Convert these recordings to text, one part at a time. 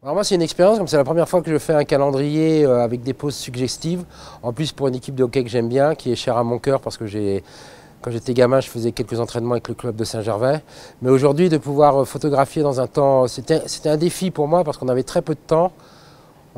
Alors moi c'est une expérience, comme c'est la première fois que je fais un calendrier avec des poses suggestives. En plus pour une équipe de hockey que j'aime bien, qui est chère à mon cœur parce que quand j'étais gamin je faisais quelques entraînements avec le club de Saint-Gervais. Mais aujourd'hui de pouvoir photographier dans un temps, c'était un défi pour moi parce qu'on avait très peu de temps.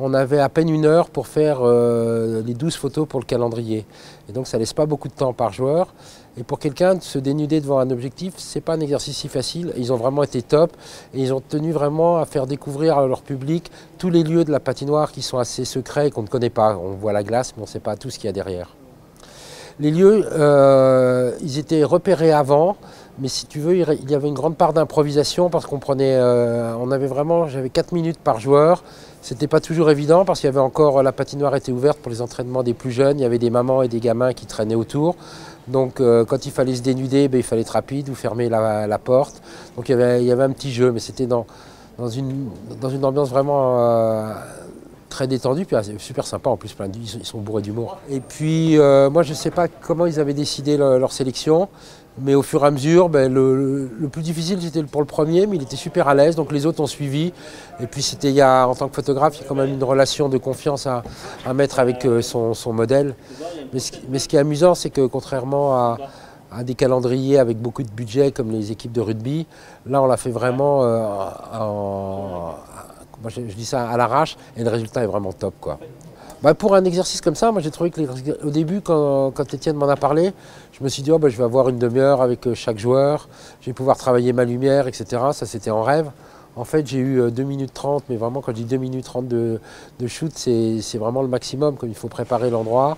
On avait à peine 1 heure pour faire les 12 photos pour le calendrier. Et donc ça ne laisse pas beaucoup de temps par joueur. Et pour quelqu'un de se dénuder devant un objectif, ce n'est pas un exercice si facile. Ils ont vraiment été top et ils ont tenu vraiment à faire découvrir à leur public tous les lieux de la patinoire qui sont assez secrets et qu'on ne connaît pas. On voit la glace, mais on ne sait pas tout ce qu'il y a derrière. Les lieux, ils étaient repérés avant, mais si tu veux, il y avait une grande part d'improvisation parce j'avais 4 minutes par joueur. C'était pas toujours évident parce qu'il y avait encore, la patinoire était ouverte pour les entraînements des plus jeunes. Il y avait des mamans et des gamins qui traînaient autour. Donc quand il fallait se dénuder, il fallait être rapide ou fermer la porte. Donc il y avait un petit jeu, mais c'était dans une ambiance vraiment très détendue, puis super sympa en plus, ils sont bourrés d'humour. Et puis moi je ne sais pas comment ils avaient décidé leur sélection, mais au fur et à mesure, le plus difficile c'était pour le premier, mais il était super à l'aise, donc les autres ont suivi. Et puis en tant que photographe, il y a quand même une relation de confiance à mettre avec son modèle. Mais ce qui est amusant, c'est que contrairement à des calendriers avec beaucoup de budget comme les équipes de rugby, là on l'a fait vraiment moi, je dis ça à l'arrache et le résultat est vraiment top, quoi. Pour un exercice comme ça, moi j'ai trouvé qu'au début, quand Étienne m'en a parlé, je me suis dit je vais avoir une demi-heure avec chaque joueur, je vais pouvoir travailler ma lumière, etc. Ça c'était en rêve. En fait j'ai eu 2 minutes 30, mais vraiment quand je dis 2 minutes 30 de shoot, c'est vraiment le maximum, comme il faut préparer l'endroit,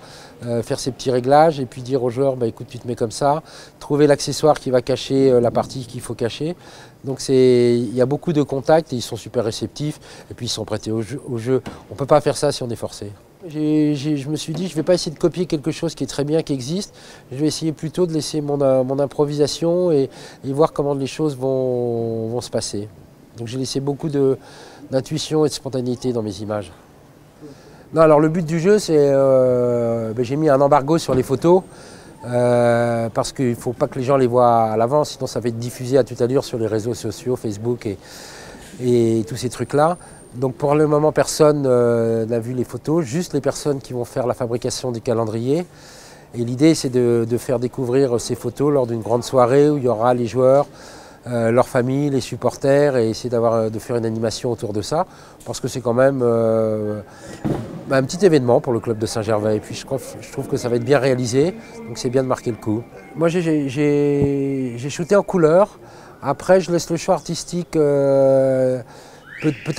faire ses petits réglages et puis dire aux joueurs écoute tu te mets comme ça, trouver l'accessoire qui va cacher la partie qu'il faut cacher. Donc il y a beaucoup de contacts et ils sont super réceptifs et puis ils sont prêtés au jeu. On ne peut pas faire ça si on est forcé. Je me suis dit, je ne vais pas essayer de copier quelque chose qui est très bien, qui existe. Je vais essayer plutôt de laisser mon improvisation et voir comment les choses vont se passer. Donc j'ai laissé beaucoup d'intuition et de spontanéité dans mes images. Non, alors le but du jeu, c'est j'ai mis un embargo sur les photos parce qu'il ne faut pas que les gens les voient à l'avance, sinon ça va être diffusé à toute allure sur les réseaux sociaux, Facebook et tous ces trucs-là. Donc pour le moment, personne n'a vu les photos, juste les personnes qui vont faire la fabrication du calendrier. Et l'idée, c'est de faire découvrir ces photos lors d'une grande soirée où il y aura les joueurs, leurs familles, les supporters, et essayer de faire une animation autour de ça, parce que c'est quand même un petit événement pour le club de Saint-Gervais. Et puis je trouve que ça va être bien réalisé, donc c'est bien de marquer le coup. Moi j'ai shooté en couleur, après je laisse le choix artistique, peut-être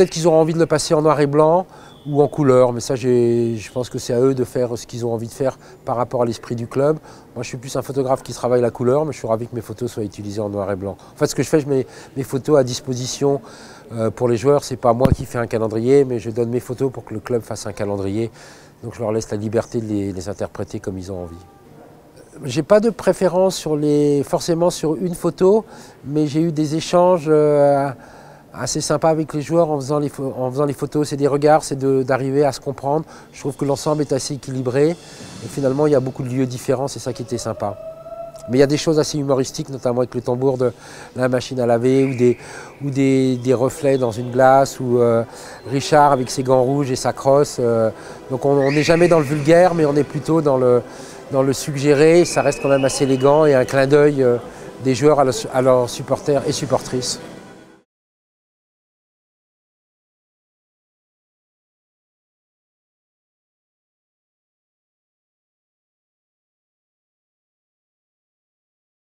qu'ils auront envie de le passer en noir et blanc, ou en couleur, mais ça je pense que c'est à eux de faire ce qu'ils ont envie de faire par rapport à l'esprit du club. Moi je suis plus un photographe qui travaille la couleur, mais je suis ravi que mes photos soient utilisées en noir et blanc. En fait ce que je fais, je mets mes photos à disposition pour les joueurs, c'est pas moi qui fais un calendrier, mais je donne mes photos pour que le club fasse un calendrier. Donc je leur laisse la liberté de les interpréter comme ils ont envie. J'ai pas de préférence forcément sur une photo, mais j'ai eu des échanges assez sympa avec les joueurs en faisant les photos. C'est des regards, c'est d'arriver à se comprendre. Je trouve que l'ensemble est assez équilibré. Et finalement, il y a beaucoup de lieux différents, c'est ça qui était sympa. Mais il y a des choses assez humoristiques, notamment avec le tambour de la machine à laver ou des reflets dans une glace, ou Richard avec ses gants rouges et sa crosse. Donc on n'est jamais dans le vulgaire, mais on est plutôt dans le suggéré. Ça reste quand même assez élégant et un clin d'œil des joueurs à leurs supporters et supportrices.